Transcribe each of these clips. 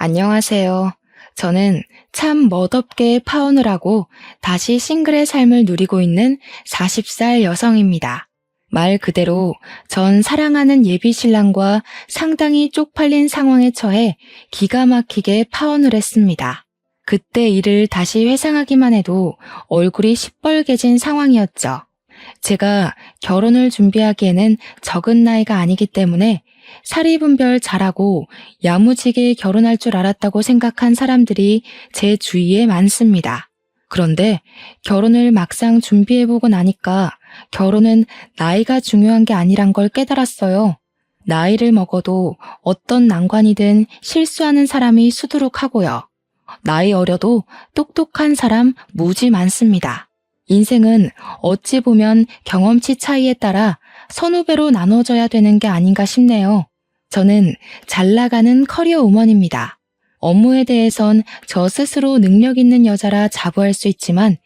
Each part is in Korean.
안녕하세요. 저는 참 멋없게 파혼을 하고 다시 싱글의 삶을 누리고 있는 40살 여성입니다. 말 그대로 전 사랑하는 예비 신랑과 상당히 쪽팔린 상황에 처해 기가 막히게 파혼을 했습니다. 그때 일을 다시 회상하기만 해도 얼굴이 시뻘개진 상황이었죠. 제가 결혼을 준비하기에는 적은 나이가 아니기 때문에 사리분별 잘하고 야무지게 결혼할 줄 알았다고 생각한 사람들이 제 주위에 많습니다. 그런데 결혼을 막상 준비해보고 나니까 결혼은 나이가 중요한 게 아니란 걸 깨달았어요. 나이를 먹어도 어떤 난관이든 실수하는 사람이 수두룩하고요. 나이 어려도 똑똑한 사람 무지 많습니다. 인생은 어찌 보면 경험치 차이에 따라 선후배로 나눠져야 되는 게 아닌가 싶네요. 저는 잘 나가는 커리어 우먼입니다. 업무에 대해선 저 스스로 능력 있는 여자라 자부할 수 있지만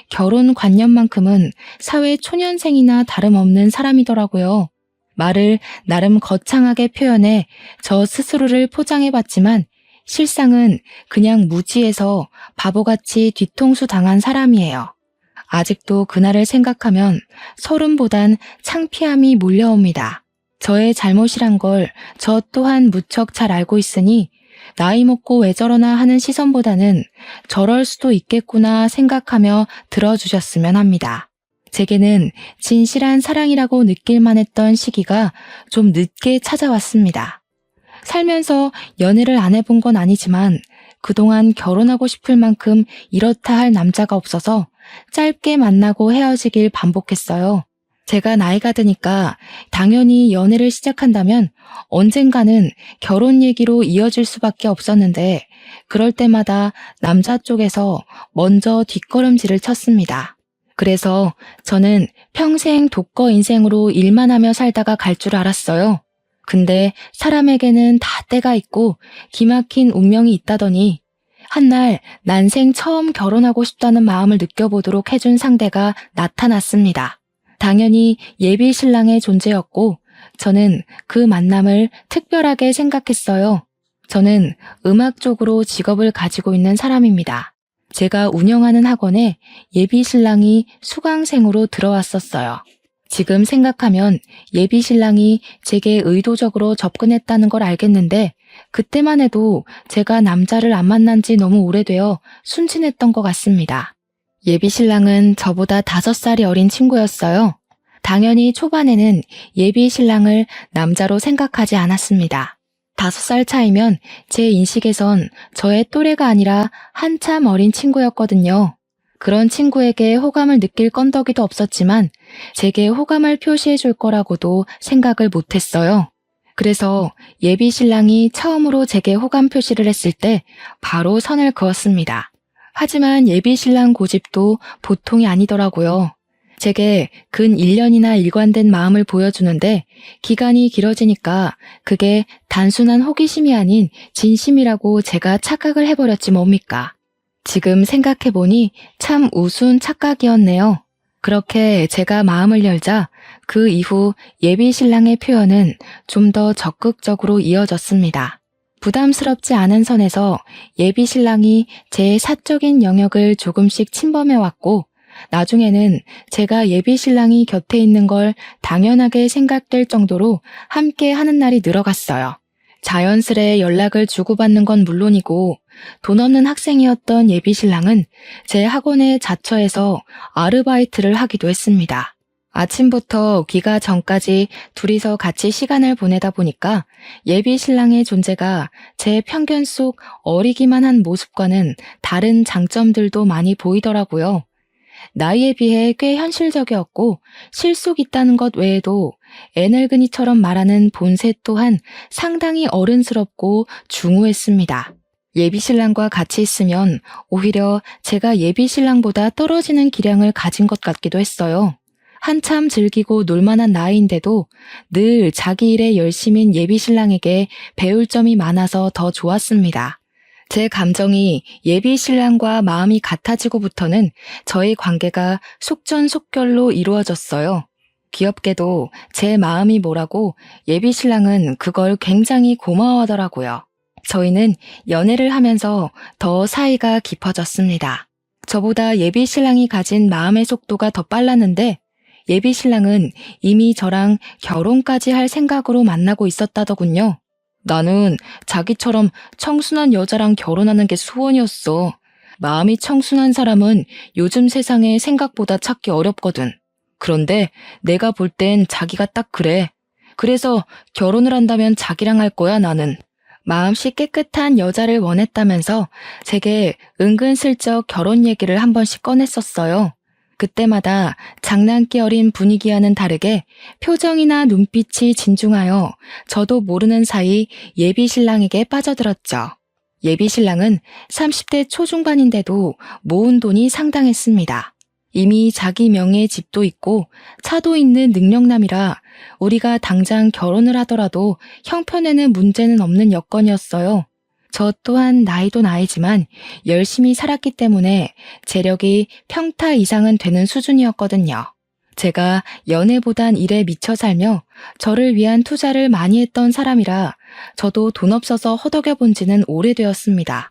결혼 관념만큼은 사회 초년생이나 다름없는 사람이더라고요. 말을 나름 거창하게 표현해 저 스스로를 포장해봤지만 실상은 그냥 무지해서 바보같이 뒤통수 당한 사람이에요. 아직도 그날을 생각하면 서름보단 창피함이 몰려옵니다. 저의 잘못이란 걸 저 또한 무척 잘 알고 있으니 나이 먹고 왜 저러나 하는 시선보다는 저럴 수도 있겠구나 생각하며 들어주셨으면 합니다. 제게는 진실한 사랑이라고 느낄만 했던 시기가 좀 늦게 찾아왔습니다. 살면서 연애를 안 해본 건 아니지만 그동안 결혼하고 싶을 만큼 이렇다 할 남자가 없어서 짧게 만나고 헤어지길 반복했어요. 제가 나이가 드니까 당연히 연애를 시작한다면 언젠가는 결혼 얘기로 이어질 수밖에 없었는데 그럴 때마다 남자 쪽에서 먼저 뒷걸음질을 쳤습니다. 그래서 저는 평생 독거 인생으로 일만 하며 살다가 갈 줄 알았어요. 근데 사람에게는 다 때가 있고 기막힌 운명이 있다더니 한날 난생 처음 결혼하고 싶다는 마음을 느껴보도록 해준 상대가 나타났습니다. 당연히 예비 신랑의 존재였고 저는 그 만남을 특별하게 생각했어요. 저는 음악 쪽으로 직업을 가지고 있는 사람입니다. 제가 운영하는 학원에 예비 신랑이 수강생으로 들어왔었어요. 지금 생각하면 예비 신랑이 제게 의도적으로 접근했다는 걸 알겠는데 그때만 해도 제가 남자를 안 만난 지 너무 오래되어 순진했던 것 같습니다. 예비 신랑은 저보다 5살이 어린 친구였어요. 당연히 초반에는 예비 신랑을 남자로 생각하지 않았습니다. 5살 차이면 제 인식에선 저의 또래가 아니라 한참 어린 친구였거든요. 그런 친구에게 호감을 느낄 건더기도 없었지만 제게 호감을 표시해 줄 거라고도 생각을 못했어요. 그래서 예비 신랑이 처음으로 제게 호감 표시를 했을 때 바로 선을 그었습니다. 하지만 예비 신랑 고집도 보통이 아니더라고요. 제게 근 1년이나 일관된 마음을 보여주는데 기간이 길어지니까 그게 단순한 호기심이 아닌 진심이라고 제가 착각을 해버렸지 뭡니까. 지금 생각해보니 참 우스운 착각이었네요. 그렇게 제가 마음을 열자 그 이후 예비 신랑의 표현은 좀 더 적극적으로 이어졌습니다. 부담스럽지 않은 선에서 예비 신랑이 제 사적인 영역을 조금씩 침범해왔고 나중에는 제가 예비 신랑이 곁에 있는 걸 당연하게 생각될 정도로 함께 하는 날이 늘어갔어요. 자연스레 연락을 주고받는 건 물론이고 돈 없는 학생이었던 예비 신랑은 제 학원에 자처해서 아르바이트를 하기도 했습니다. 아침부터 귀가 전까지 둘이서 같이 시간을 보내다 보니까 예비 신랑의 존재가 제 편견 속 어리기만 한 모습과는 다른 장점들도 많이 보이더라고요. 나이에 비해 꽤 현실적이었고 실속 있다는 것 외에도 애늙은이처럼 말하는 본색 또한 상당히 어른스럽고 중후했습니다. 예비 신랑과 같이 있으면 오히려 제가 예비 신랑보다 떨어지는 기량을 가진 것 같기도 했어요. 한참 즐기고 놀만한 나이인데도 늘 자기 일에 열심인 예비 신랑에게 배울 점이 많아서 더 좋았습니다. 제 감정이 예비 신랑과 마음이 같아지고부터는 저희 관계가 속전속결로 이루어졌어요. 귀엽게도 제 마음이 뭐라고 예비 신랑은 그걸 굉장히 고마워하더라고요. 저희는 연애를 하면서 더 사이가 깊어졌습니다. 저보다 예비 신랑이 가진 마음의 속도가 더 빨랐는데 예비 신랑은 이미 저랑 결혼까지 할 생각으로 만나고 있었다더군요. 나는 자기처럼 청순한 여자랑 결혼하는 게 소원이었어. 마음이 청순한 사람은 요즘 세상에 생각보다 찾기 어렵거든. 그런데 내가 볼 땐 자기가 딱 그래. 그래서 결혼을 한다면 자기랑 할 거야, 나는. 마음씨 깨끗한 여자를 원했다면서 제게 은근슬쩍 결혼 얘기를 한 번씩 꺼냈었어요. 그때마다 장난기 어린 분위기와는 다르게 표정이나 눈빛이 진중하여 저도 모르는 사이 예비 신랑에게 빠져들었죠. 예비 신랑은 30대 초중반인데도 모은 돈이 상당했습니다. 이미 자기 명의의 집도 있고 차도 있는 능력남이라 우리가 당장 결혼을 하더라도 형편에는 문제는 없는 여건이었어요. 저 또한 나이도 나이지만 열심히 살았기 때문에 재력이 평타 이상은 되는 수준이었거든요. 제가 연애보단 일에 미쳐 살며 저를 위한 투자를 많이 했던 사람이라 저도 돈 없어서 허덕여 본 지는 오래되었습니다.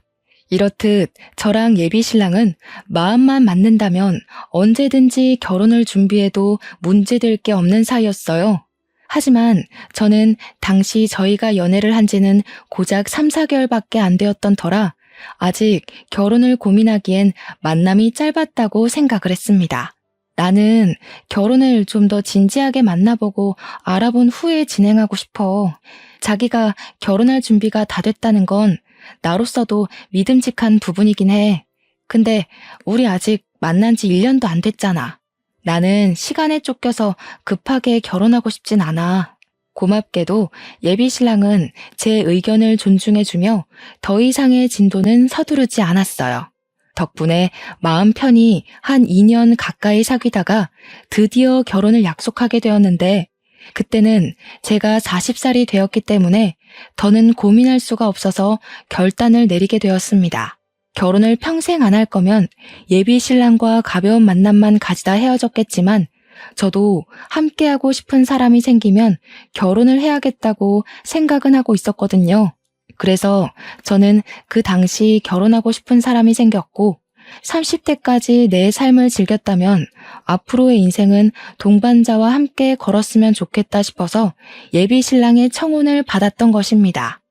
이렇듯 저랑 예비 신랑은 마음만 맞는다면 언제든지 결혼을 준비해도 문제될 게 없는 사이였어요. 하지만 저는 당시 저희가 연애를 한 지는 고작 3, 4개월밖에 안 되었던 터라 아직 결혼을 고민하기엔 만남이 짧았다고 생각을 했습니다. 나는 결혼을 좀 더 진지하게 만나보고 알아본 후에 진행하고 싶어. 자기가 결혼할 준비가 다 됐다는 건 나로서도 믿음직한 부분이긴 해. 근데 우리 아직 만난 지 1년도 안 됐잖아. 나는 시간에 쫓겨서 급하게 결혼하고 싶진 않아. 고맙게도 예비 신랑은 제 의견을 존중해주며 더 이상의 진도는 서두르지 않았어요. 덕분에 마음 편히 한 2년 가까이 사귀다가 드디어 결혼을 약속하게 되었는데 그때는 제가 40살이 되었기 때문에 더는 고민할 수가 없어서 결단을 내리게 되었습니다. 결혼을 평생 안 할 거면 예비 신랑과 가벼운 만남만 가지다 헤어졌겠지만 저도 함께하고 싶은 사람이 생기면 결혼을 해야겠다고 생각은 하고 있었거든요. 그래서 저는 그 당시 결혼하고 싶은 사람이 생겼고 30대까지 내 삶을 즐겼다면 앞으로의 인생은 동반자와 함께 걸었으면 좋겠다 싶어서 예비 신랑의 청혼을 받았던 것입니다.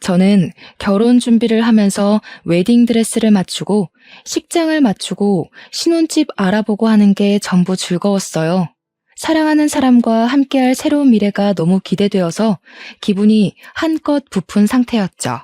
저는 결혼 준비를 하면서 웨딩드레스를 맞추고 식장을 맞추고 신혼집 알아보고 하는 게 전부 즐거웠어요. 사랑하는 사람과 함께할 새로운 미래가 너무 기대되어서 기분이 한껏 부푼 상태였죠.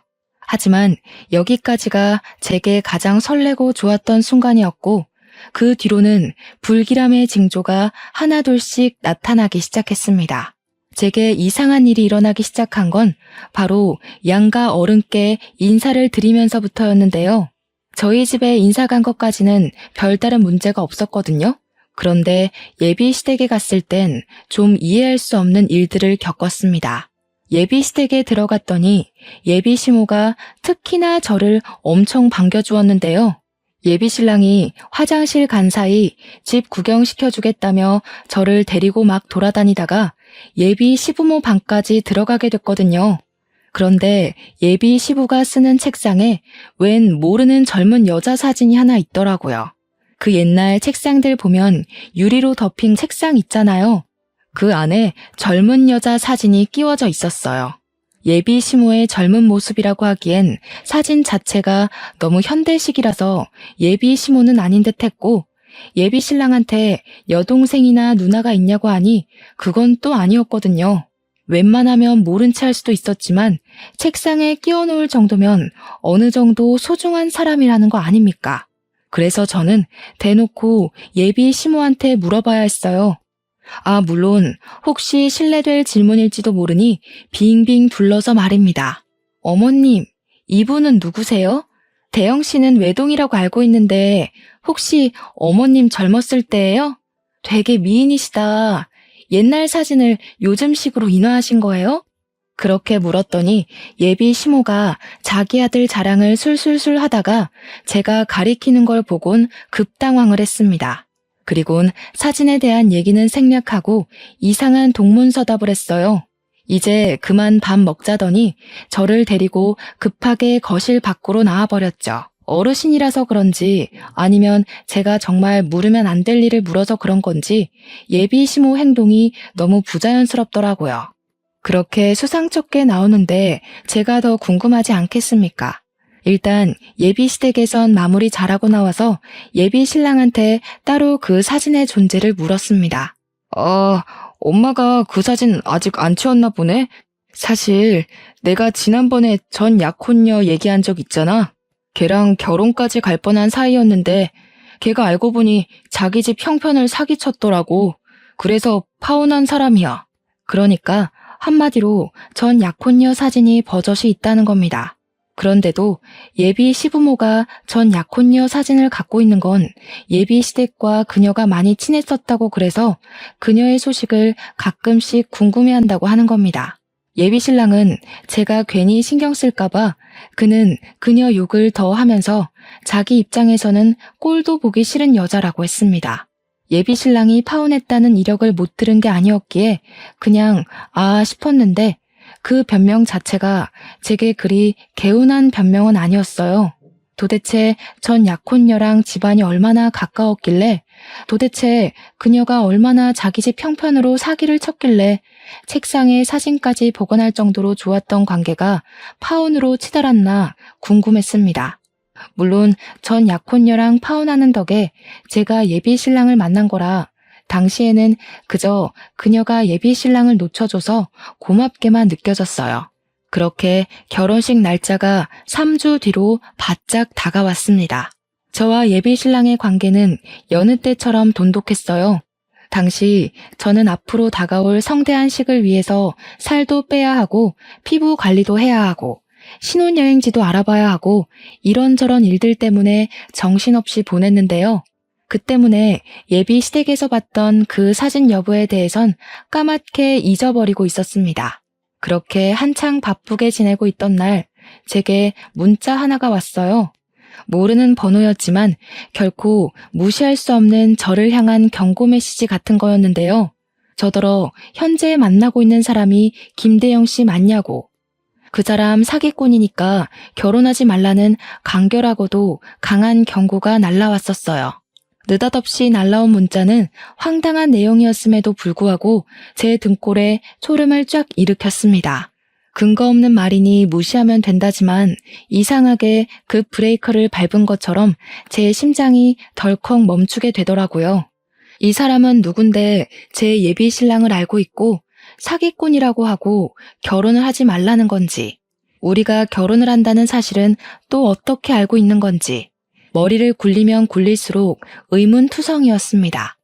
하지만 여기까지가 제게 가장 설레고 좋았던 순간이었고 그 뒤로는 불길함의 징조가 하나둘씩 나타나기 시작했습니다. 제게 이상한 일이 일어나기 시작한 건 바로 양가 어른께 인사를 드리면서부터였는데요. 저희 집에 인사 간 것까지는 별다른 문제가 없었거든요. 그런데 예비 시댁에 갔을 땐 좀 이해할 수 없는 일들을 겪었습니다. 예비 시댁에 들어갔더니 예비 시모가 특히나 저를 엄청 반겨주었는데요. 예비 신랑이 화장실 간 사이 집 구경시켜주겠다며 저를 데리고 막 돌아다니다가 예비 시부모 방까지 들어가게 됐거든요. 그런데 예비 시부가 쓰는 책상에 웬 모르는 젊은 여자 사진이 하나 있더라고요. 그 옛날 책상들 보면 유리로 덮인 책상 있잖아요. 그 안에 젊은 여자 사진이 끼워져 있었어요. 예비 시모의 젊은 모습이라고 하기엔 사진 자체가 너무 현대식이라서 예비 시모는 아닌 듯 했고 예비 신랑한테 여동생이나 누나가 있냐고 하니 그건 또 아니었거든요. 웬만하면 모른 채 할 수도 있었지만 책상에 끼워 놓을 정도면 어느 정도 소중한 사람이라는 거 아닙니까? 그래서 저는 대놓고 예비 시모한테 물어봐야 했어요. 물론 혹시 실례될 질문일지도 모르니 빙빙 둘러서 말입니다. 어머님, 이분은 누구세요? 대영 씨는 외동이라고 알고 있는데 혹시 어머님 젊었을 때예요? 되게 미인이시다. 옛날 사진을 요즘식으로 인화하신 거예요? 그렇게 물었더니 예비 시모가 자기 아들 자랑을 술술술 하다가 제가 가리키는 걸 보곤 급당황을 했습니다. 그리곤 사진에 대한 얘기는 생략하고 이상한 동문서답을 했어요. 이제 그만 밥 먹자더니 저를 데리고 급하게 거실 밖으로 나와버렸죠. 어르신이라서 그런지 아니면 제가 정말 물으면 안 될 일을 물어서 그런 건지 예비 시모 행동이 너무 부자연스럽더라고요. 그렇게 수상쩍게 나오는데 제가 더 궁금하지 않겠습니까? 일단 예비 시댁에선 마무리 잘하고 나와서 예비 신랑한테 따로 그 사진의 존재를 물었습니다. 엄마가 그 사진 아직 안 치웠나 보네? 사실 내가 지난번에 전 약혼녀 얘기한 적 있잖아. 걔랑 결혼까지 갈 뻔한 사이였는데 걔가 알고 보니 자기 집 형편을 사기쳤더라고. 그래서 파혼한 사람이야. 그러니까 한마디로 전 약혼녀 사진이 버젓이 있다는 겁니다. 그런데도 예비 시부모가 전 약혼녀 사진을 갖고 있는 건 예비 시댁과 그녀가 많이 친했었다고 그래서 그녀의 소식을 가끔씩 궁금해한다고 하는 겁니다. 예비 신랑은 제가 괜히 신경 쓸까봐 그는 그녀 욕을 더 하면서 자기 입장에서는 꼴도 보기 싫은 여자라고 했습니다. 예비 신랑이 파혼했다는 이력을 못 들은 게 아니었기에 그냥 싶었는데 그 변명 자체가 제게 그리 개운한 변명은 아니었어요. 도대체 전 약혼녀랑 집안이 얼마나 가까웠길래, 도대체 그녀가 얼마나 자기 집 형편으로 사기를 쳤길래 책상에 사진까지 복원할 정도로 좋았던 관계가 파혼으로 치달았나 궁금했습니다. 물론 전 약혼녀랑 파혼하는 덕에 제가 예비 신랑을 만난 거라 당시에는 그저 그녀가 예비 신랑을 놓쳐줘서 고맙게만 느껴졌어요. 그렇게 결혼식 날짜가 3주 뒤로 바짝 다가왔습니다. 저와 예비 신랑의 관계는 여느 때처럼 돈독했어요. 당시 저는 앞으로 다가올 성대한 식을 위해서 살도 빼야 하고 피부 관리도 해야 하고 신혼여행지도 알아봐야 하고 이런저런 일들 때문에 정신없이 보냈는데요. 그 때문에 예비 시댁에서 봤던 그 사진 여부에 대해선 까맣게 잊어버리고 있었습니다. 그렇게 한창 바쁘게 지내고 있던 날 제게 문자 하나가 왔어요. 모르는 번호였지만 결코 무시할 수 없는 저를 향한 경고 메시지 같은 거였는데요. 저더러 현재 만나고 있는 사람이 김대영 씨 맞냐고. 그 사람 사기꾼이니까 결혼하지 말라는 간결하고도 강한 경고가 날라왔었어요. 느닷없이 날라온 문자는 황당한 내용이었음에도 불구하고 제 등골에 초름을 쫙 일으켰습니다. 근거 없는 말이니 무시하면 된다지만 이상하게 그 브레이커를 밟은 것처럼 제 심장이 덜컥 멈추게 되더라고요. 이 사람은 누군데 제 예비 신랑을 알고 있고 사기꾼이라고 하고 결혼을 하지 말라는 건지, 우리가 결혼을 한다는 사실은 또 어떻게 알고 있는 건지 머리를 굴리면 굴릴수록 의문투성이었습니다.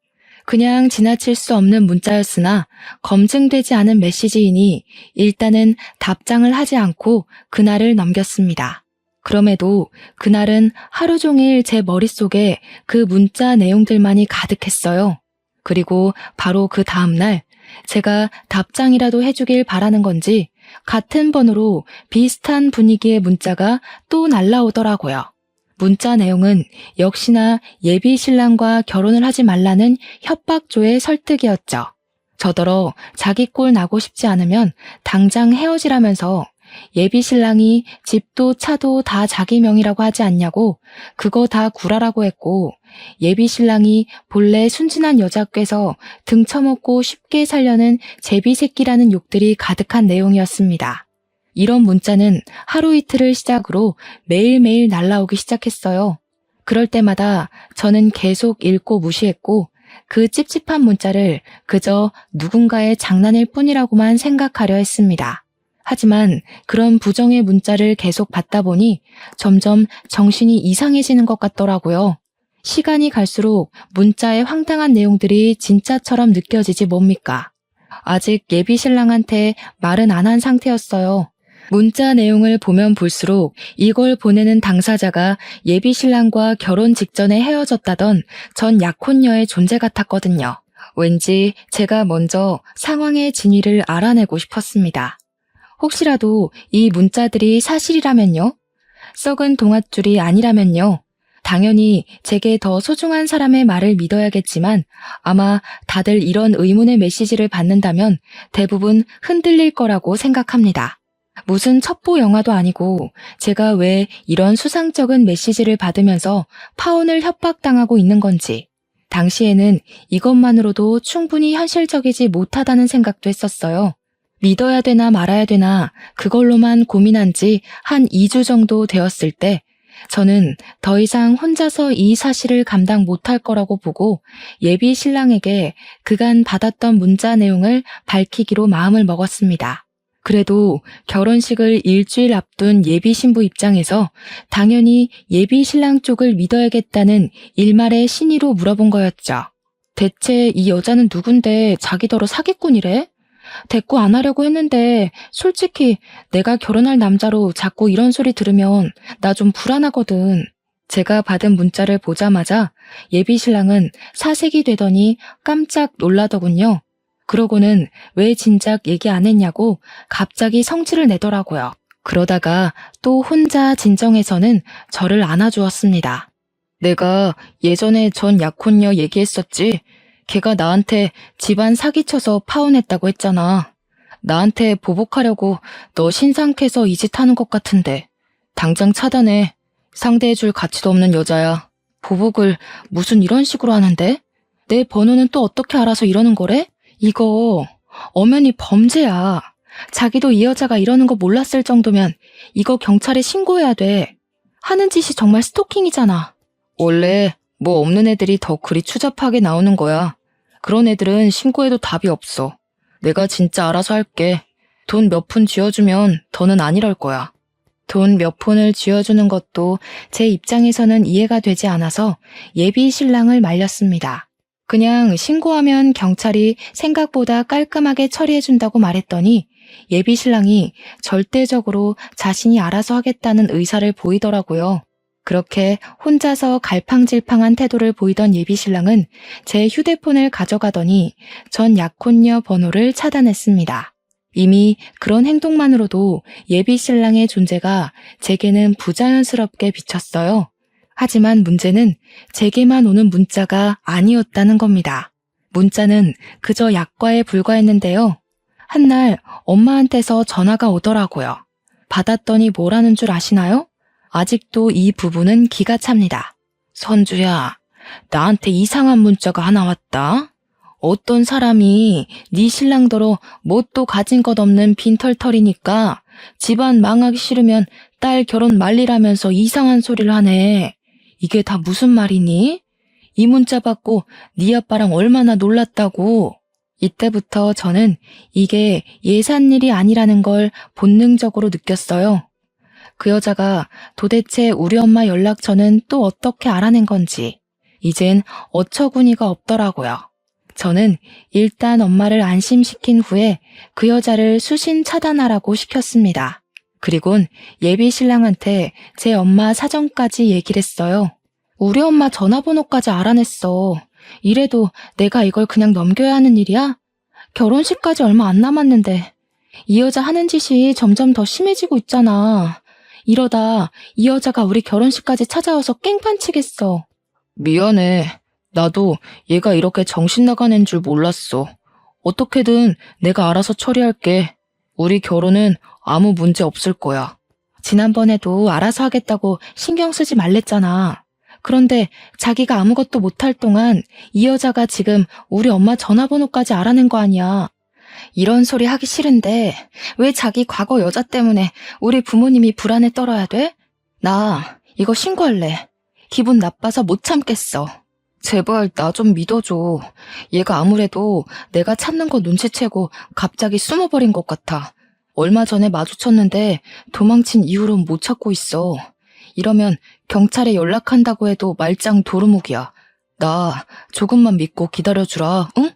그냥 지나칠 수 없는 문자였으나 검증되지 않은 메시지이니 일단은 답장을 하지 않고 그날을 넘겼습니다. 그럼에도 그날은 하루 종일 제 머릿속에 그 문자 내용들만이 가득했어요. 그리고 바로 그 다음날 제가 답장이라도 해주길 바라는 건지 같은 번호로 비슷한 분위기의 문자가 또 날라오더라고요. 문자 내용은 역시나 예비 신랑과 결혼을 하지 말라는 협박조의 설득이었죠. 저더러 자기 꼴 나고 싶지 않으면 당장 헤어지라면서 예비 신랑이 집도 차도 다 자기 명의라고 하지 않냐고 그거 다 구라라고 했고, 예비 신랑이 본래 순진한 여자께서 등쳐먹고 쉽게 살려는 제비 새끼라는 욕들이 가득한 내용이었습니다. 이런 문자는 하루 이틀을 시작으로 매일매일 날라오기 시작했어요. 그럴 때마다 저는 계속 읽고 무시했고 그 찝찝한 문자를 그저 누군가의 장난일 뿐이라고만 생각하려 했습니다. 하지만 그런 부정의 문자를 계속 받다 보니 점점 정신이 이상해지는 것 같더라고요. 시간이 갈수록 문자의 황당한 내용들이 진짜처럼 느껴지지 뭡니까? 아직 예비 신랑한테 말은 안 한 상태였어요. 문자 내용을 보면 볼수록 이걸 보내는 당사자가 예비 신랑과 결혼 직전에 헤어졌다던 전 약혼녀의 존재 같았거든요. 왠지 제가 먼저 상황의 진위를 알아내고 싶었습니다. 혹시라도 이 문자들이 사실이라면요? 썩은 동아줄이 아니라면요? 당연히 제게 더 소중한 사람의 말을 믿어야겠지만 아마 다들 이런 의문의 메시지를 받는다면 대부분 흔들릴 거라고 생각합니다. 무슨 첩보 영화도 아니고 제가 왜 이런 수상쩍은 메시지를 받으면서 파혼을 협박당하고 있는 건지 당시에는 이것만으로도 충분히 현실적이지 못하다는 생각도 했었어요. 믿어야 되나 말아야 되나 그걸로만 고민한 지 한 2주 정도 되었을 때 저는 더 이상 혼자서 이 사실을 감당 못할 거라고 보고 예비 신랑에게 그간 받았던 문자 내용을 밝히기로 마음을 먹었습니다. 그래도 결혼식을 일주일 앞둔 예비 신부 입장에서 당연히 예비 신랑 쪽을 믿어야겠다는 일말의 신의로 물어본 거였죠. 대체 이 여자는 누군데 자기더러 사기꾼이래? 대꾸 안 하려고 했는데 솔직히 내가 결혼할 남자로 자꾸 이런 소리 들으면 나 좀 불안하거든. 제가 받은 문자를 보자마자 예비 신랑은 사색이 되더니 깜짝 놀라더군요. 그러고는 왜 진작 얘기 안 했냐고 갑자기 성질을 내더라고요. 그러다가 또 혼자 진정해서는 저를 안아주었습니다. 내가 예전에 전 약혼녀 얘기했었지. 걔가 나한테 집안 사기쳐서 파혼했다고 했잖아. 나한테 보복하려고 너 신상캐서 이 짓 하는 것 같은데 당장 차단해. 상대해줄 가치도 없는 여자야. 보복을 무슨 이런 식으로 하는데? 내 번호는 또 어떻게 알아서 이러는 거래? 이거 엄연히 범죄야. 자기도 이 여자가 이러는 거 몰랐을 정도면 이거 경찰에 신고해야 돼. 하는 짓이 정말 스토킹이잖아. 원래 뭐 없는 애들이 더 그리 추잡하게 나오는 거야. 그런 애들은 신고해도 답이 없어. 내가 진짜 알아서 할게. 돈 몇 푼 쥐어주면 더는 안 이럴 거야. 돈 몇 푼을 쥐어주는 것도 제 입장에서는 이해가 되지 않아서 예비 신랑을 말렸습니다. 그냥 신고하면 경찰이 생각보다 깔끔하게 처리해준다고 말했더니 예비 신랑이 절대적으로 자신이 알아서 하겠다는 의사를 보이더라고요. 그렇게 혼자서 갈팡질팡한 태도를 보이던 예비 신랑은 제 휴대폰을 가져가더니 전 약혼녀 번호를 차단했습니다. 이미 그런 행동만으로도 예비 신랑의 존재가 제게는 부자연스럽게 비쳤어요. 하지만 문제는 제게만 오는 문자가 아니었다는 겁니다. 문자는 그저 약과에 불과했는데요. 한날 엄마한테서 전화가 오더라고요. 받았더니 뭐라는 줄 아시나요? 아직도 이 부분은 기가 찹니다. 선주야, 나한테 이상한 문자가 하나 왔다. 어떤 사람이 네 신랑더러 뭣도 가진 것 없는 빈털털이니까 집안 망하기 싫으면 딸 결혼 말리라면서 이상한 소리를 하네. 이게 다 무슨 말이니? 이 문자 받고 네 아빠랑 얼마나 놀랐다고. 이때부터 저는 이게 예산일이 아니라는 걸 본능적으로 느꼈어요. 그 여자가 도대체 우리 엄마 연락처는 또 어떻게 알아낸 건지 이젠 어처구니가 없더라고요. 저는 일단 엄마를 안심시킨 후에 그 여자를 수신 차단하라고 시켰습니다. 그리곤 예비 신랑한테 제 엄마 사정까지 얘기를 했어요. 우리 엄마 전화번호까지 알아냈어. 이래도 내가 이걸 그냥 넘겨야 하는 일이야? 결혼식까지 얼마 안 남았는데 이 여자 하는 짓이 점점 더 심해지고 있잖아. 이러다 이 여자가 우리 결혼식까지 찾아와서 깽판 치겠어. 미안해. 나도 얘가 이렇게 정신 나간 애인 줄 몰랐어. 어떻게든 내가 알아서 처리할게. 우리 결혼은 아무 문제 없을 거야. 지난번에도 알아서 하겠다고 신경 쓰지 말랬잖아. 그런데 자기가 아무것도 못할 동안 이 여자가 지금 우리 엄마 전화번호까지 알아낸 거 아니야. 이런 소리 하기 싫은데 왜 자기 과거 여자 때문에 우리 부모님이 불안에 떨어야 돼? 나 이거 신고할래. 기분 나빠서 못 참겠어. 제발 나 좀 믿어줘. 얘가 아무래도 내가 찾는 거 눈치채고 갑자기 숨어버린 것 같아. 얼마 전에 마주쳤는데 도망친 이후로는 못 찾고 있어. 이러면 경찰에 연락한다고 해도 말짱 도루묵이야. 나 조금만 믿고 기다려주라, 응?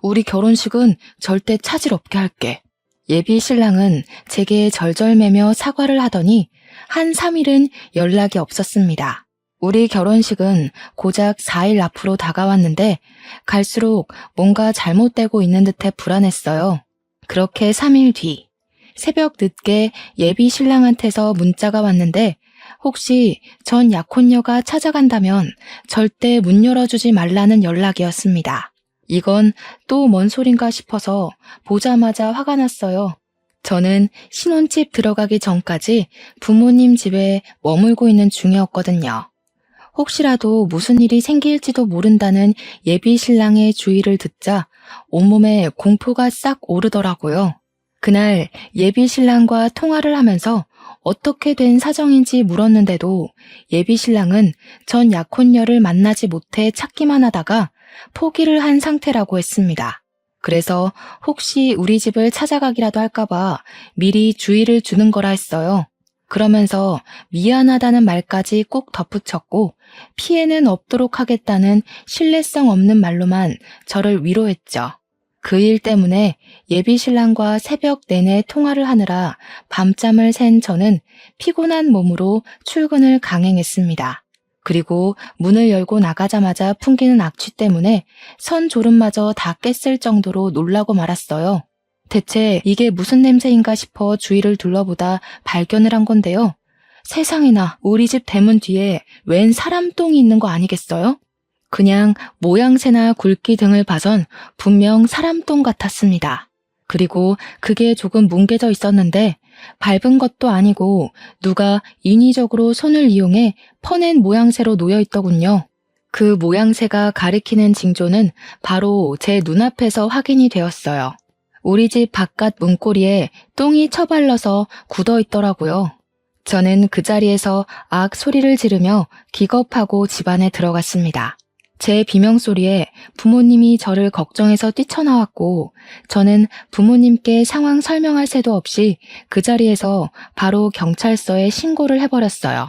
우리 결혼식은 절대 차질 없게 할게. 예비 신랑은 제게 절절매며 사과를 하더니 한 3일은 연락이 없었습니다. 우리 결혼식은 고작 4일 앞으로 다가왔는데 갈수록 뭔가 잘못되고 있는 듯해 불안했어요. 그렇게 3일 뒤 새벽 늦게 예비 신랑한테서 문자가 왔는데 혹시 전 약혼녀가 찾아간다면 절대 문 열어주지 말라는 연락이었습니다. 이건 또 뭔 소린가 싶어서 보자마자 화가 났어요. 저는 신혼집 들어가기 전까지 부모님 집에 머물고 있는 중이었거든요. 혹시라도 무슨 일이 생길지도 모른다는 예비 신랑의 주의를 듣자 온몸에 공포가 싹 오르더라고요. 그날 예비 신랑과 통화를 하면서 어떻게 된 사정인지 물었는데도 예비 신랑은 전 약혼녀를 만나지 못해 찾기만 하다가 포기를 한 상태라고 했습니다. 그래서 혹시 우리 집을 찾아가기라도 할까봐 미리 주의를 주는 거라 했어요. 그러면서 미안하다는 말까지 꼭 덧붙였고 피해는 없도록 하겠다는 신뢰성 없는 말로만 저를 위로했죠. 그 일 때문에 예비 신랑과 새벽 내내 통화를 하느라 밤잠을 샌 저는 피곤한 몸으로 출근을 강행했습니다. 그리고 문을 열고 나가자마자 풍기는 악취 때문에 선조름마저 다 깼을 정도로 놀라고 말았어요. 대체 이게 무슨 냄새인가 싶어 주위를 둘러보다 발견을 한 건데요. 세상에나 우리 집 대문 뒤에 웬 사람 똥이 있는 거 아니겠어요? 그냥 모양새나 굵기 등을 봐선 분명 사람 똥 같았습니다. 그리고 그게 조금 뭉개져 있었는데 밟은 것도 아니고 누가 인위적으로 손을 이용해 퍼낸 모양새로 놓여 있더군요. 그 모양새가 가리키는 징조는 바로 제 눈앞에서 확인이 되었어요. 우리 집 바깥 문고리에 똥이 처발려서 굳어 있더라고요. 저는 그 자리에서 악 소리를 지르며 기겁하고 집 안에 들어갔습니다. 제 비명소리에 부모님이 저를 걱정해서 뛰쳐나왔고 저는 부모님께 상황 설명할 새도 없이 그 자리에서 바로 경찰서에 신고를 해버렸어요.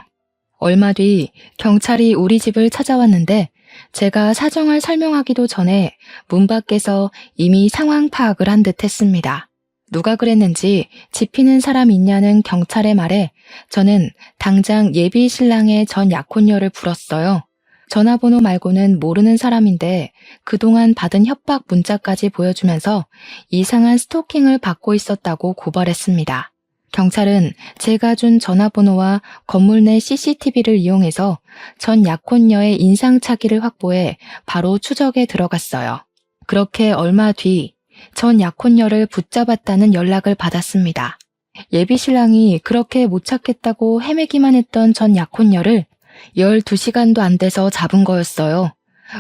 얼마 뒤 경찰이 우리 집을 찾아왔는데 제가 사정을 설명하기도 전에 문 밖에서 이미 상황 파악을 한 듯 했습니다. 누가 그랬는지 지피는 사람 있냐는 경찰의 말에 저는 당장 예비 신랑의 전 약혼녀를 불렀어요. 전화번호 말고는 모르는 사람인데 그동안 받은 협박 문자까지 보여주면서 이상한 스토킹을 받고 있었다고 고발했습니다. 경찰은 제가 준 전화번호와 건물 내 CCTV를 이용해서 전 약혼녀의 인상착의를 확보해 바로 추적에 들어갔어요. 그렇게 얼마 뒤 전 약혼녀를 붙잡았다는 연락을 받았습니다. 예비 신랑이 그렇게 못 찾겠다고 헤매기만 했던 전 약혼녀를 12시간도 안 돼서 잡은 거였어요.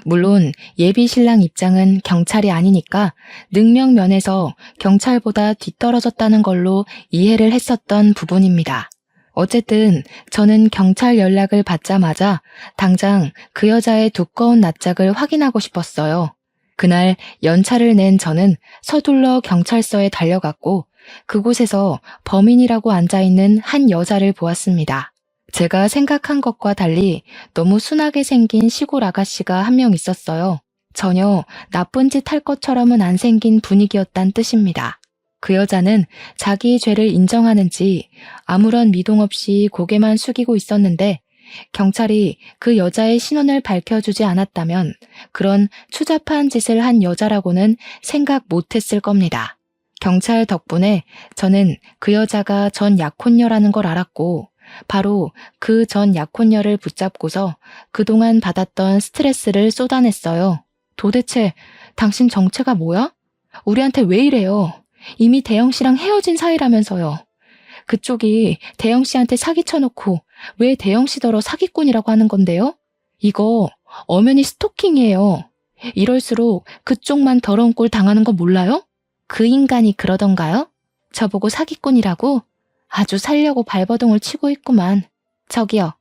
물론 예비 신랑 입장은 경찰이 아니니까 능력 면에서 경찰보다 뒤떨어졌다는 걸로 이해를 했었던 부분입니다. 어쨌든 저는 경찰 연락을 받자마자 당장 그 여자의 두꺼운 낯짝을 확인하고 싶었어요. 그날 연차를 낸 저는 서둘러 경찰서에 달려갔고 그곳에서 범인이라고 앉아있는 한 여자를 보았습니다. 제가 생각한 것과 달리 너무 순하게 생긴 시골 아가씨가 한 명 있었어요. 전혀 나쁜 짓 할 것처럼은 안 생긴 분위기였단 뜻입니다. 그 여자는 자기 죄를 인정하는지 아무런 미동 없이 고개만 숙이고 있었는데 경찰이 그 여자의 신원을 밝혀주지 않았다면 그런 추잡한 짓을 한 여자라고는 생각 못했을 겁니다. 경찰 덕분에 저는 그 여자가 전 약혼녀라는 걸 알았고 바로 그 전 약혼녀를 붙잡고서 그동안 받았던 스트레스를 쏟아냈어요. 도대체 당신 정체가 뭐야? 우리한테 왜 이래요? 이미 대영 씨랑 헤어진 사이라면서요. 그쪽이 대영 씨한테 사기쳐놓고 왜 대영 씨더러 사기꾼이라고 하는 건데요? 이거 엄연히 스토킹이에요. 이럴수록 그쪽만 더러운 꼴 당하는 거 몰라요? 그 인간이 그러던가요? 저보고 사기꾼이라고? 아주 살려고 발버둥을 치고 있구만. 저기요.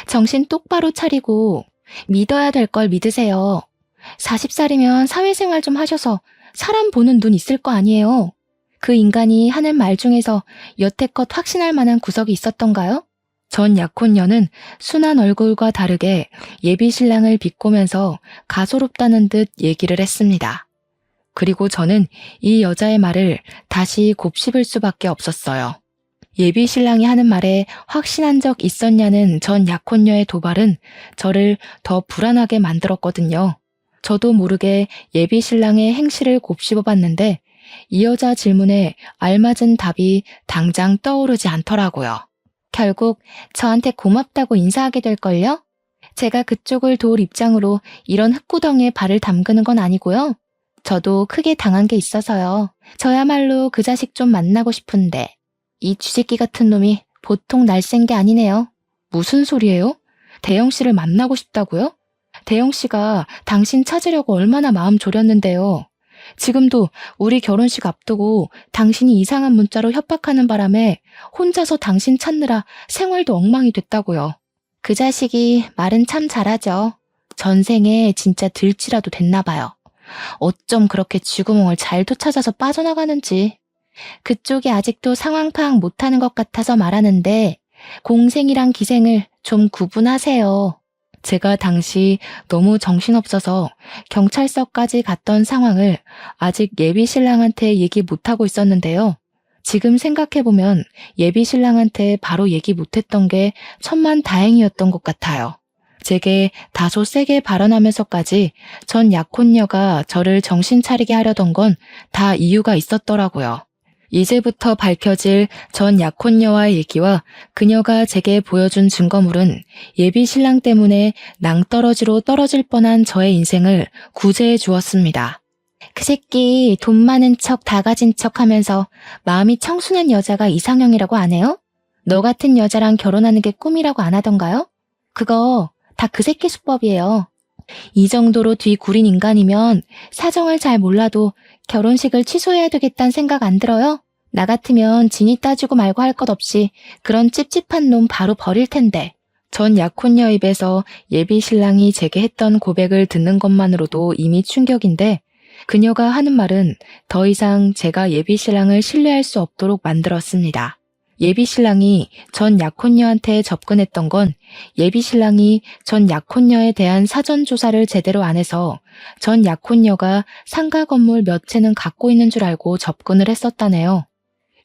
정신 똑바로 차리고 믿어야 될 걸 믿으세요. 40살이면 사회생활 좀 하셔서 사람 보는 눈 있을 거 아니에요. 그 인간이 하는 말 중에서 여태껏 확신할 만한 구석이 있었던가요? 전 약혼녀는 순한 얼굴과 다르게 예비 신랑을 비꼬면서 가소롭다는 듯 얘기를 했습니다. 그리고 저는 이 여자의 말을 다시 곱씹을 수밖에 없었어요. 예비 신랑이 하는 말에 확신한 적 있었냐는 전 약혼녀의 도발은 저를 더 불안하게 만들었거든요. 저도 모르게 예비 신랑의 행실을 곱씹어봤는데 이 여자 질문에 알맞은 답이 당장 떠오르지 않더라고요. 결국 저한테 고맙다고 인사하게 될걸요? 제가 그쪽을 도울 입장으로 이런 흙구덩이에 발을 담그는 건 아니고요. 저도 크게 당한 게 있어서요. 저야말로 그 자식 좀 만나고 싶은데 이 쥐새끼 같은 놈이 보통 날쌘 게 아니네요. 무슨 소리예요? 대영 씨를 만나고 싶다고요? 대영 씨가 당신 찾으려고 얼마나 마음 졸였는데요. 지금도 우리 결혼식 앞두고 당신이 이상한 문자로 협박하는 바람에 혼자서 당신 찾느라 생활도 엉망이 됐다고요. 그 자식이 말은 참 잘하죠. 전생에 진짜 들쥐라도 됐나 봐요. 어쩜 그렇게 쥐구멍을 잘도 찾아서 빠져나가는지. 그쪽이 아직도 상황 파악 못하는 것 같아서 말하는데 공생이랑 기생을 좀 구분하세요. 제가 당시 너무 정신없어서 경찰서까지 갔던 상황을 아직 예비 신랑한테 얘기 못하고 있었는데요. 지금 생각해보면 예비 신랑한테 바로 얘기 못했던 게 천만다행이었던 것 같아요. 제게 다소 세게 발언하면서까지 전 약혼녀가 저를 정신 차리게 하려던 건 다 이유가 있었더라고요. 이제부터 밝혀질 전 약혼녀와의 얘기와 그녀가 제게 보여준 증거물은 예비 신랑 때문에 낭떠러지로 떨어질 뻔한 저의 인생을 구제해 주었습니다. 그 새끼 돈 많은 척 다 가진 척 하면서 마음이 청순한 여자가 이상형이라고 안 해요? 너 같은 여자랑 결혼하는 게 꿈이라고 안 하던가요? 그거 다 그 새끼 수법이에요. 이 정도로 뒤구린 인간이면 사정을 잘 몰라도 결혼식을 취소해야 되겠다는 생각 안 들어요? 나 같으면 진이 따지고 말고 할 것 없이 그런 찝찝한 놈 바로 버릴 텐데. 전 약혼녀 입에서 예비 신랑이 제게 했던 고백을 듣는 것만으로도 이미 충격인데 그녀가 하는 말은 더 이상 제가 예비 신랑을 신뢰할 수 없도록 만들었습니다. 예비 신랑이 전 약혼녀한테 접근했던 건 예비 신랑이 전 약혼녀에 대한 사전 조사를 제대로 안 해서 전 약혼녀가 상가 건물 몇 채는 갖고 있는 줄 알고 접근을 했었다네요.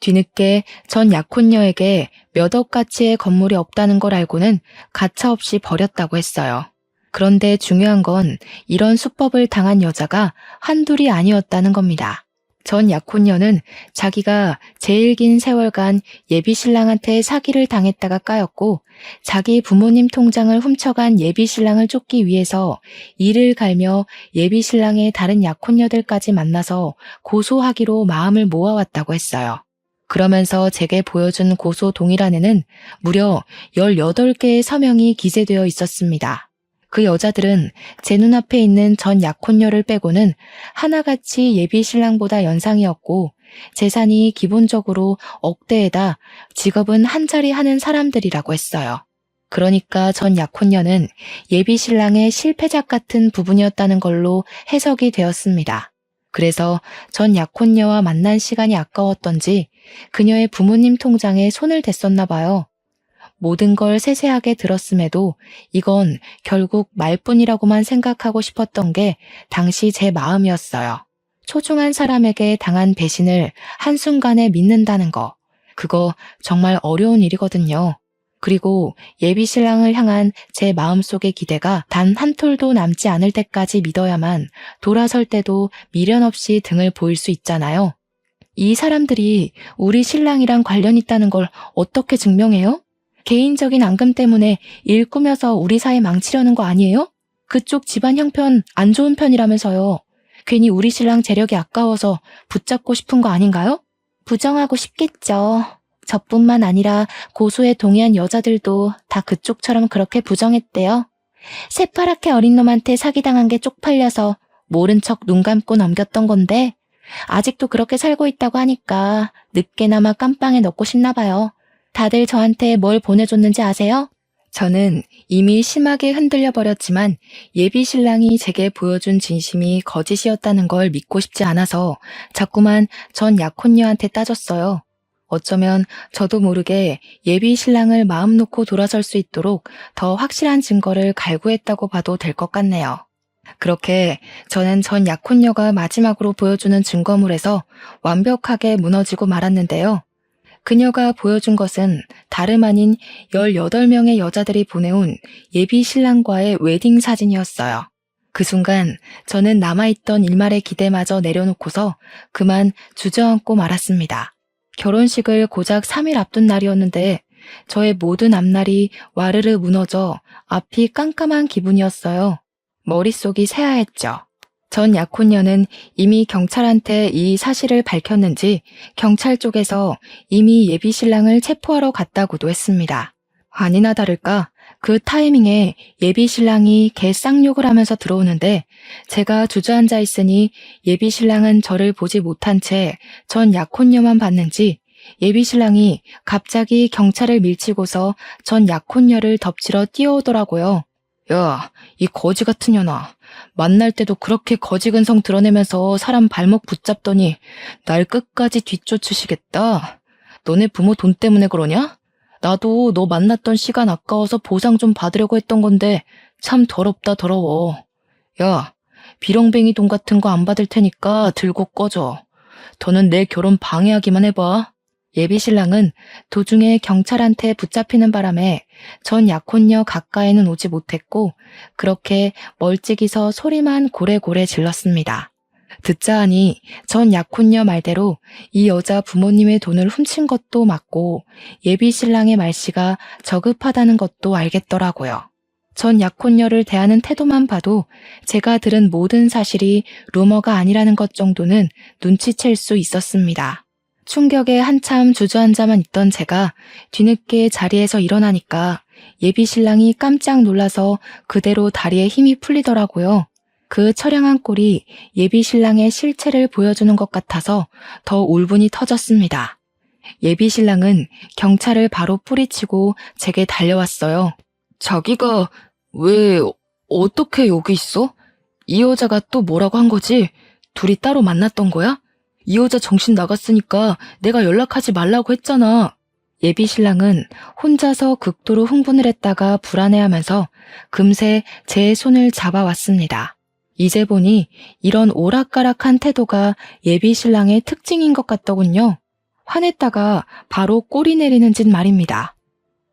뒤늦게 전 약혼녀에게 몇 억 가치의 건물이 없다는 걸 알고는 가차없이 버렸다고 했어요. 그런데 중요한 건 이런 수법을 당한 여자가 한둘이 아니었다는 겁니다. 전 약혼녀는 자기가 제일 긴 세월간 예비 신랑한테 사기를 당했다가 까였고 자기 부모님 통장을 훔쳐간 예비 신랑을 쫓기 위해서 이를 갈며 예비 신랑의 다른 약혼녀들까지 만나서 고소하기로 마음을 모아왔다고 했어요. 그러면서 제게 보여준 고소 동의란에는 무려 18개의 서명이 기재되어 있었습니다. 그 여자들은 제 눈앞에 있는 전 약혼녀를 빼고는 하나같이 예비 신랑보다 연상이었고 재산이 기본적으로 억대에다 직업은 한 자리 하는 사람들이라고 했어요. 그러니까 전 약혼녀는 예비 신랑의 실패작 같은 부분이었다는 걸로 해석이 되었습니다. 그래서 전 약혼녀와 만난 시간이 아까웠던지 그녀의 부모님 통장에 손을 댔었나 봐요. 모든 걸 세세하게 들었음에도 이건 결국 말뿐이라고만 생각하고 싶었던 게 당시 제 마음이었어요. 소중한 사람에게 당한 배신을 한순간에 믿는다는 거, 그거 정말 어려운 일이거든요. 그리고 예비 신랑을 향한 제 마음속의 기대가 단 한 톨도 남지 않을 때까지 믿어야만 돌아설 때도 미련 없이 등을 보일 수 있잖아요. 이 사람들이 우리 신랑이랑 관련 있다는 걸 어떻게 증명해요? 개인적인 앙금 때문에 일 꾸며서 우리 사이 망치려는 거 아니에요? 그쪽 집안 형편 안 좋은 편이라면서요. 괜히 우리 신랑 재력이 아까워서 붙잡고 싶은 거 아닌가요? 부정하고 싶겠죠. 저뿐만 아니라 고소에 동의한 여자들도 다 그쪽처럼 그렇게 부정했대요. 새파랗게 어린 놈한테 사기당한 게 쪽팔려서 모른 척 눈 감고 넘겼던 건데 아직도 그렇게 살고 있다고 하니까 늦게나마 깜빵에 넣고 싶나 봐요. 다들 저한테 뭘 보내줬는지 아세요? 저는 이미 심하게 흔들려 버렸지만 예비 신랑이 제게 보여준 진심이 거짓이었다는 걸 믿고 싶지 않아서 자꾸만 전 약혼녀한테 따졌어요. 어쩌면 저도 모르게 예비 신랑을 마음 놓고 돌아설 수 있도록 더 확실한 증거를 갈구했다고 봐도 될 것 같네요. 그렇게 저는 전 약혼녀가 마지막으로 보여주는 증거물에서 완벽하게 무너지고 말았는데요. 그녀가 보여준 것은 다름 아닌 18명의 여자들이 보내온 예비 신랑과의 웨딩 사진이었어요. 그 순간 저는 남아있던 일말의 기대마저 내려놓고서 그만 주저앉고 말았습니다. 결혼식을 고작 3일 앞둔 날이었는데 저의 모든 앞날이 와르르 무너져 앞이 깜깜한 기분이었어요. 머릿속이 새하였죠. 전 약혼녀는 이미 경찰한테 이 사실을 밝혔는지 경찰 쪽에서 이미 예비 신랑을 체포하러 갔다고도 했습니다. 아니나 다를까 그 타이밍에 예비 신랑이 개 쌍욕을 하면서 들어오는데 제가 주저앉아 있으니 예비 신랑은 저를 보지 못한 채 전 약혼녀만 봤는지 예비 신랑이 갑자기 경찰을 밀치고서 전 약혼녀를 덮치러 뛰어오더라고요. 야, 이 거지 같은 년아. 만날 때도 그렇게 거지 근성 드러내면서 사람 발목 붙잡더니 날 끝까지 뒤쫓으시겠다. 너네 부모 돈 때문에 그러냐? 나도 너 만났던 시간 아까워서 보상 좀 받으려고 했던 건데 참 더럽다 더러워. 야, 비렁뱅이 돈 같은 거 안 받을 테니까 들고 꺼져. 더는 내 결혼 방해하기만 해봐. 예비 신랑은 도중에 경찰한테 붙잡히는 바람에 전 약혼녀 가까이는 오지 못했고 그렇게 멀찍이서 소리만 고래고래 질렀습니다. 듣자 하니 전 약혼녀 말대로 이 여자 부모님의 돈을 훔친 것도 맞고 예비 신랑의 말씨가 저급하다는 것도 알겠더라고요. 전 약혼녀를 대하는 태도만 봐도 제가 들은 모든 사실이 루머가 아니라는 것 정도는 눈치챌 수 있었습니다. 충격에 한참 주저앉아만 있던 제가 뒤늦게 자리에서 일어나니까 예비 신랑이 깜짝 놀라서 그대로 다리에 힘이 풀리더라고요. 그 처량한 꼴이 예비 신랑의 실체를 보여주는 것 같아서 더 울분이 터졌습니다. 예비 신랑은 경찰을 바로 뿌리치고 제게 달려왔어요. 자기가 왜 어떻게 여기 있어? 이 여자가 또 뭐라고 한 거지? 둘이 따로 만났던 거야? 이 여자 정신 나갔으니까 내가 연락하지 말라고 했잖아. 예비 신랑은 혼자서 극도로 흥분을 했다가 불안해하면서 금세 제 손을 잡아왔습니다. 이제 보니 이런 오락가락한 태도가 예비 신랑의 특징인 것 같더군요. 화냈다가 바로 꼬리 내리는 짓 말입니다.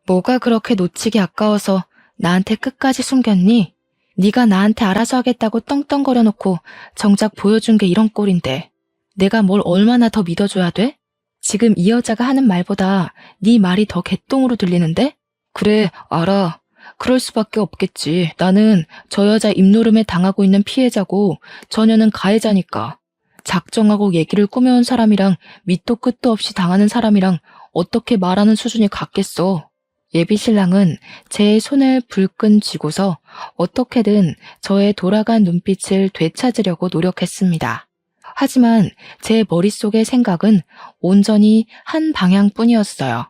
뭐가 그렇게 놓치기 아까워서 나한테 끝까지 숨겼니? 네가 나한테 알아서 하겠다고 떵떵거려 놓고 정작 보여준 게 이런 꼴인데 내가 뭘 얼마나 더 믿어줘야 돼? 지금 이 여자가 하는 말보다 네 말이 더 개똥으로 들리는데? 그래, 알아. 그럴 수밖에 없겠지. 나는 저 여자 입노름에 당하고 있는 피해자고 저녀는 가해자니까. 작정하고 얘기를 꾸며온 사람이랑 밑도 끝도 없이 당하는 사람이랑 어떻게 말하는 수준이 같겠어. 예비 신랑은 제 손을 불끈 쥐고서 어떻게든 저의 돌아간 눈빛을 되찾으려고 노력했습니다. 하지만 제 머릿속의 생각은 온전히 한 방향뿐이었어요.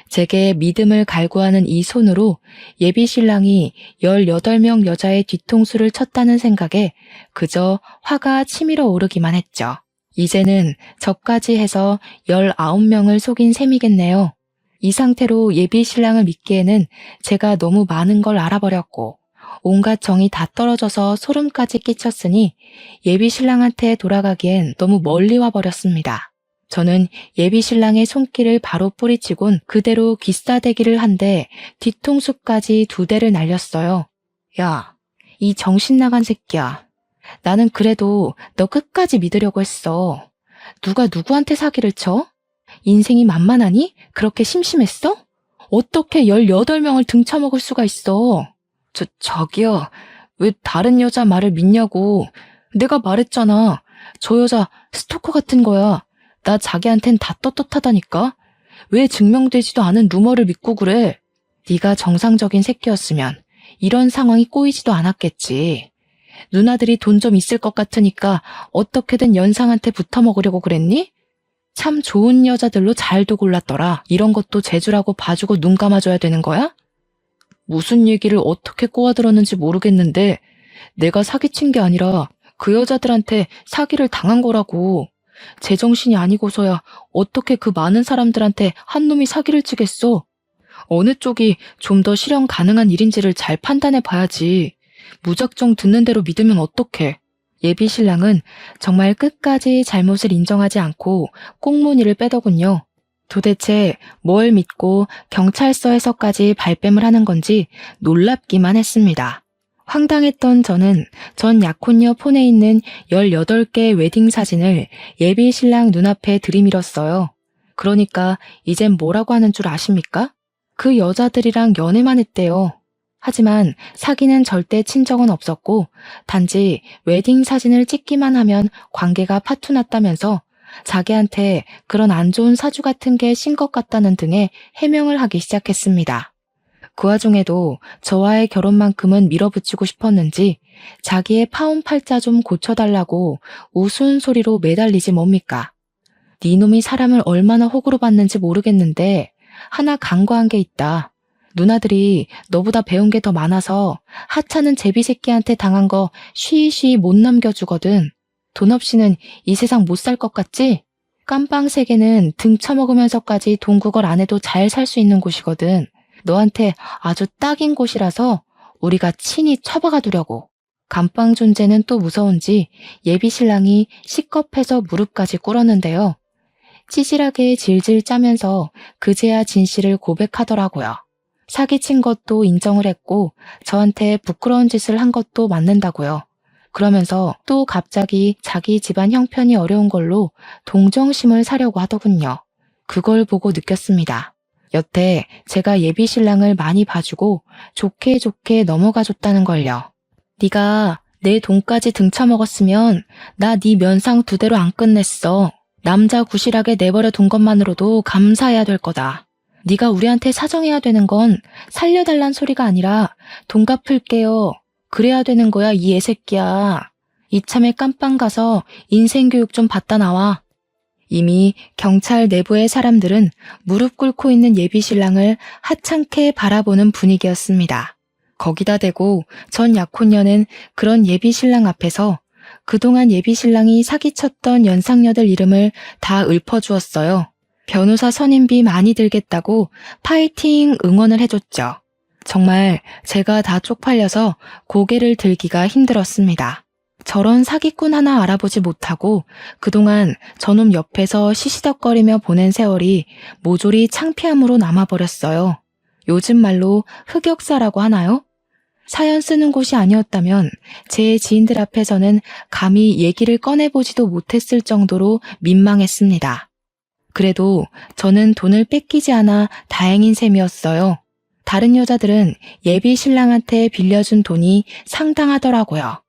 제게 믿음을 갈구하는 이 손으로 예비 신랑이 18명 여자의 뒤통수를 쳤다는 생각에 그저 화가 치밀어 오르기만 했죠. 이제는 저까지 해서 19명을 속인 셈이겠네요. 이 상태로 예비 신랑을 믿기에는 제가 너무 많은 걸 알아버렸고 온갖 정이 다 떨어져서 소름까지 끼쳤으니 예비 신랑한테 돌아가기엔 너무 멀리 와버렸습니다. 저는 예비 신랑의 손길을 바로 뿌리치곤 그대로 귀싸대기를 한데 뒤통수까지 2대를 날렸어요. 야, 이 정신 나간 새끼야. 나는 그래도 너 끝까지 믿으려고 했어. 누가 누구한테 사기를 쳐? 인생이 만만하니? 그렇게 심심했어? 어떻게 18명을 등쳐먹을 수가 있어? 저기요. 왜 다른 여자 말을 믿냐고. 내가 말했잖아. 저 여자 스토커 같은 거야. 나 자기한텐 다 떳떳하다니까. 왜 증명되지도 않은 루머를 믿고 그래? 네가 정상적인 새끼였으면 이런 상황이 꼬이지도 않았겠지. 누나들이 돈 좀 있을 것 같으니까 어떻게든 연상한테 붙어먹으려고 그랬니? 참 좋은 여자들로 잘도 골랐더라. 이런 것도 재주라고 봐주고 눈 감아줘야 되는 거야? 무슨 얘기를 어떻게 꼬아들었는지 모르겠는데 내가 사기친 게 아니라 그 여자들한테 사기를 당한 거라고. 제정신이 아니고서야 어떻게 그 많은 사람들한테 한 놈이 사기를 치겠어. 어느 쪽이 좀 더 실현 가능한 일인지를 잘 판단해 봐야지. 무작정 듣는 대로 믿으면 어떡해. 예비 신랑은 정말 끝까지 잘못을 인정하지 않고 꽁무니를 빼더군요. 도대체 뭘 믿고 경찰서에서까지 발뺌을 하는 건지 놀랍기만 했습니다. 황당했던 저는 전 약혼녀 폰에 있는 18개의 웨딩 사진을 예비 신랑 눈앞에 들이밀었어요. 그러니까 이젠 뭐라고 하는 줄 아십니까? 그 여자들이랑 연애만 했대요. 하지만 사귀는 절대 친적은 없었고 단지 웨딩 사진을 찍기만 하면 관계가 파투났다면서 자기한테 그런 안 좋은 사주 같은 게 신 것 같다는 등의 해명을 하기 시작했습니다. 그 와중에도 저와의 결혼만큼은 밀어붙이고 싶었는지 자기의 파혼 팔자 좀 고쳐달라고 우스운 소리로 매달리지 뭡니까? 네 놈이 사람을 얼마나 호구로 봤는지 모르겠는데 하나 간과한 게 있다. 누나들이 너보다 배운 게 더 많아서 하찮은 제비새끼한테 당한 거 쉬쉬 못 넘겨주거든. 돈 없이는 이 세상 못 살 것 같지? 깜빵 세계는 등 쳐먹으면서까지 돈 구걸 안 해도 잘 살 수 있는 곳이거든. 너한테 아주 딱인 곳이라서 우리가 친히 처박아 두려고. 감방 존재는 또 무서운지 예비 신랑이 시겁해서 무릎까지 꿇었는데요. 찌질하게 질질 짜면서 그제야 진실을 고백하더라고요. 사기친 것도 인정을 했고 저한테 부끄러운 짓을 한 것도 맞는다고요. 그러면서 또 갑자기 자기 집안 형편이 어려운 걸로 동정심을 사려고 하더군요. 그걸 보고 느꼈습니다. 여태 제가 예비 신랑을 많이 봐주고 좋게 좋게 넘어가줬다는 걸요. 네가 내 돈까지 등쳐먹었으면 나 네 면상 2대로 안 끝냈어. 남자 구실하게 내버려 둔 것만으로도 감사해야 될 거다. 네가 우리한테 사정해야 되는 건 살려달란 소리가 아니라 돈 갚을게요. 그래야 되는 거야 이 애새끼야. 이참에 깜빵 가서 인생교육 좀 받다 나와. 이미 경찰 내부의 사람들은 무릎 꿇고 있는 예비 신랑을 하찮게 바라보는 분위기였습니다. 거기다 대고 전 약혼녀는 그런 예비 신랑 앞에서 그동안 예비 신랑이 사기쳤던 연상녀들 이름을 다 읊어주었어요. 변호사 선임비 많이 들겠다고 파이팅 응원을 해줬죠. 정말 제가 다 쪽팔려서 고개를 들기가 힘들었습니다. 저런 사기꾼 하나 알아보지 못하고 그동안 저놈 옆에서 시시덕거리며 보낸 세월이 모조리 창피함으로 남아버렸어요. 요즘 말로 흑역사라고 하나요? 사연 쓰는 곳이 아니었다면 제 지인들 앞에서는 감히 얘기를 꺼내보지도 못했을 정도로 민망했습니다. 그래도 저는 돈을 뺏기지 않아 다행인 셈이었어요. 다른 여자들은 예비 신랑한테 빌려준 돈이 상당하더라고요.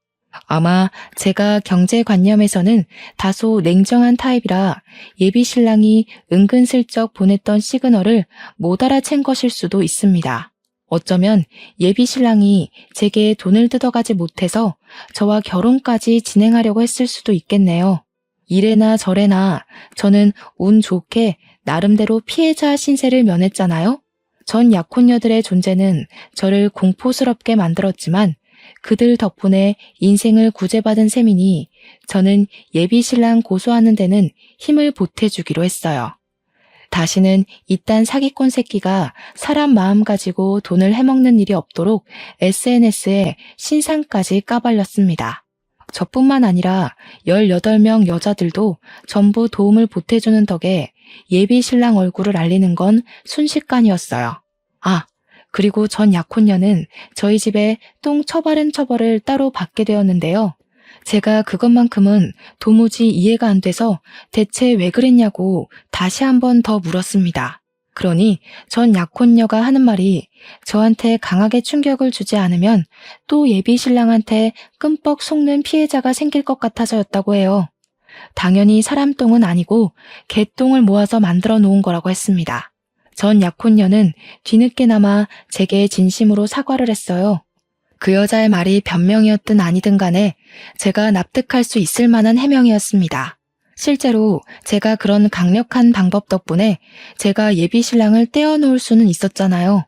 아마 제가 경제관념에서는 다소 냉정한 타입이라 예비 신랑이 은근슬쩍 보냈던 시그널을 못 알아챈 것일 수도 있습니다. 어쩌면 예비 신랑이 제게 돈을 뜯어가지 못해서 저와 결혼까지 진행하려고 했을 수도 있겠네요. 이래나 저래나 저는 운 좋게 나름대로 피해자 신세를 면했잖아요. 전 약혼녀들의 존재는 저를 공포스럽게 만들었지만 그들 덕분에 인생을 구제받은 셈이니 저는 예비 신랑 고소하는 데는 힘을 보태주기로 했어요. 다시는 이딴 사기꾼 새끼가 사람 마음 가지고 돈을 해먹는 일이 없도록 SNS에 신상까지 까발렸습니다. 저뿐만 아니라 18명 여자들도 전부 도움을 보태주는 덕에 예비 신랑 얼굴을 알리는 건 순식간이었어요. 아, 그리고 전 약혼녀는 저희 집에 똥 처바른 처벌을 따로 받게 되었는데요. 제가 그것만큼은 도무지 이해가 안 돼서 대체 왜 그랬냐고 다시 한 번 더 물었습니다. 그러니 전 약혼녀가 하는 말이 저한테 강하게 충격을 주지 않으면 또 예비 신랑한테 끔뻑 속는 피해자가 생길 것 같아서였다고 해요. 당연히 사람 똥은 아니고 개똥을 모아서 만들어 놓은 거라고 했습니다. 전 약혼녀는 뒤늦게나마 제게 진심으로 사과를 했어요. 그 여자의 말이 변명이었든 아니든 간에 제가 납득할 수 있을 만한 해명이었습니다. 실제로 제가 그런 강력한 방법 덕분에 제가 예비 신랑을 떼어놓을 수는 있었잖아요.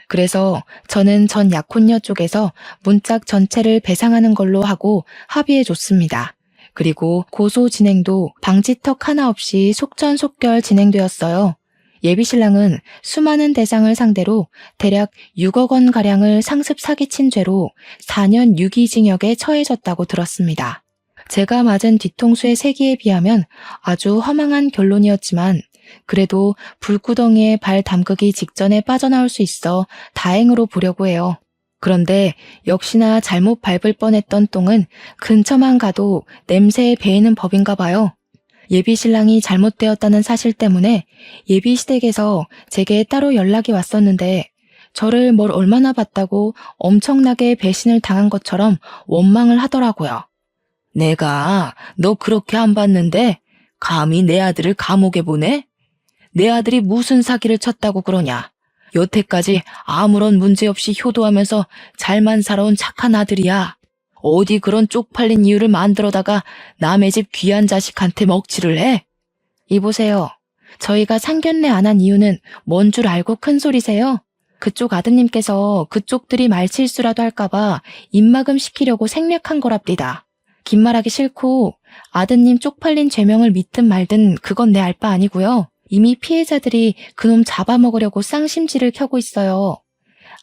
그래서 저는 전 약혼녀 쪽에서 문짝 전체를 배상하는 걸로 하고 합의해줬습니다. 그리고 고소 진행도 방지턱 하나 없이 속전속결 진행되었어요. 예비 신랑은 수많은 대상을 상대로 대략 6억 원가량을 상습 사기친 죄로 4년 유기징역에 처해졌다고 들었습니다. 제가 맞은 뒤통수의 세기에 비하면 아주 허망한 결론이었지만 그래도 불구덩이에 발 담그기 직전에 빠져나올 수 있어 다행으로 보려고 해요. 그런데 역시나 잘못 밟을 뻔했던 똥은 근처만 가도 냄새에 배이는 법인가 봐요. 예비 신랑이 잘못되었다는 사실 때문에 예비 시댁에서 제게 따로 연락이 왔었는데 저를 뭘 얼마나 봤다고 엄청나게 배신을 당한 것처럼 원망을 하더라고요. 내가 너 그렇게 안 봤는데 감히 내 아들을 감옥에 보내? 내 아들이 무슨 사기를 쳤다고 그러냐? 여태까지 아무런 문제 없이 효도하면서 잘만 살아온 착한 아들이야. 어디 그런 쪽팔린 이유를 만들어다가 남의 집 귀한 자식한테 먹칠을 해? 이보세요. 저희가 상견례 안 한 이유는 뭔 줄 알고 큰 소리세요? 그쪽 아드님께서 그쪽들이 말실수라도 할까봐 입막음 시키려고 생략한 거랍디다. 긴 말하기 싫고 아드님 쪽팔린 죄명을 믿든 말든 그건 내 알 바 아니고요. 이미 피해자들이 그놈 잡아먹으려고 쌍심지를 켜고 있어요.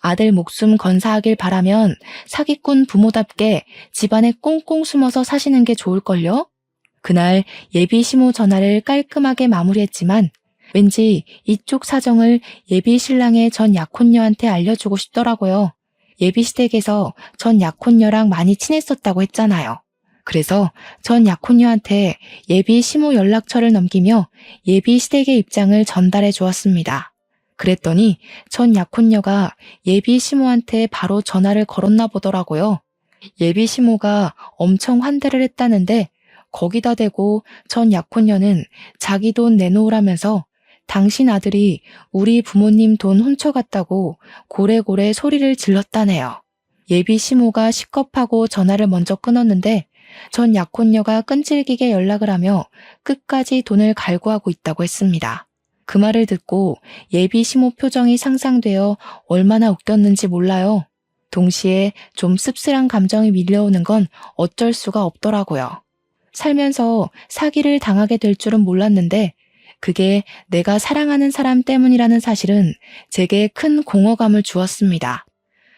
아들 목숨 건사하길 바라면 사기꾼 부모답게 집안에 꽁꽁 숨어서 사시는 게 좋을걸요? 그날 예비 시모 전화를 깔끔하게 마무리했지만 왠지 이쪽 사정을 예비 신랑의 전 약혼녀한테 알려주고 싶더라고요. 예비 시댁에서 전 약혼녀랑 많이 친했었다고 했잖아요. 그래서 전 약혼녀한테 예비 시모 연락처를 넘기며 예비 시댁의 입장을 전달해 주었습니다. 그랬더니 전 약혼녀가 예비 시모한테 바로 전화를 걸었나 보더라고요. 예비 시모가 엄청 환대를 했다는데 거기다 대고 전 약혼녀는 자기 돈 내놓으라면서 당신 아들이 우리 부모님 돈 훔쳐갔다고 고래고래 소리를 질렀다네요. 예비 시모가 식겁하고 전화를 먼저 끊었는데 전 약혼녀가 끈질기게 연락을 하며 끝까지 돈을 갈구하고 있다고 했습니다. 그 말을 듣고 예비 시모 표정이 상상되어 얼마나 웃겼는지 몰라요. 동시에 좀 씁쓸한 감정이 밀려오는 건 어쩔 수가 없더라고요. 살면서 사기를 당하게 될 줄은 몰랐는데 그게 내가 사랑하는 사람 때문이라는 사실은 제게 큰 공허감을 주었습니다.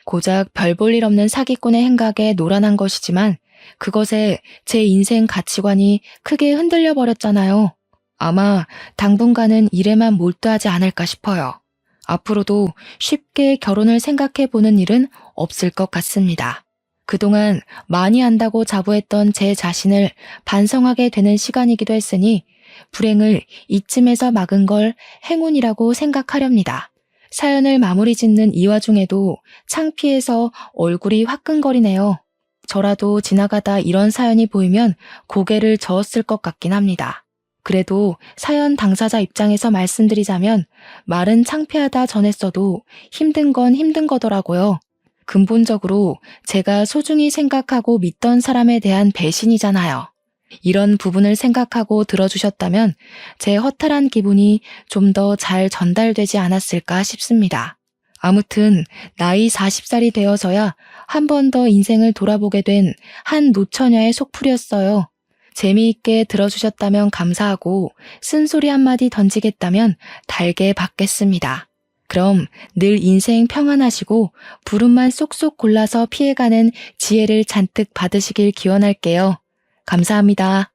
고작 별 볼 일 없는 사기꾼의 행각에 노란한 것이지만 그것에 제 인생 가치관이 크게 흔들려 버렸잖아요. 아마 당분간은 일에만 몰두하지 않을까 싶어요. 앞으로도 쉽게 결혼을 생각해 보는 일은 없을 것 같습니다. 그동안 많이 안다고 자부했던 제 자신을 반성하게 되는 시간이기도 했으니 불행을 이쯤에서 막은 걸 행운이라고 생각하렵니다. 사연을 마무리 짓는 이 와중에도 창피해서 얼굴이 화끈거리네요. 저라도 지나가다 이런 사연이 보이면 고개를 저었을 것 같긴 합니다. 그래도 사연 당사자 입장에서 말씀드리자면 말은 창피하다 전했어도 힘든 건 힘든 거더라고요. 근본적으로 제가 소중히 생각하고 믿던 사람에 대한 배신이잖아요. 이런 부분을 생각하고 들어주셨다면 제 허탈한 기분이 좀 더 잘 전달되지 않았을까 싶습니다. 아무튼 나이 40살이 되어서야 한 번 더 인생을 돌아보게 된 한 노처녀의 속풀이였어요. 재미있게 들어주셨다면 감사하고 쓴소리 한마디 던지겠다면 달게 받겠습니다. 그럼 늘 인생 평안하시고 부름만 쏙쏙 골라서 피해가는 지혜를 잔뜩 받으시길 기원할게요. 감사합니다.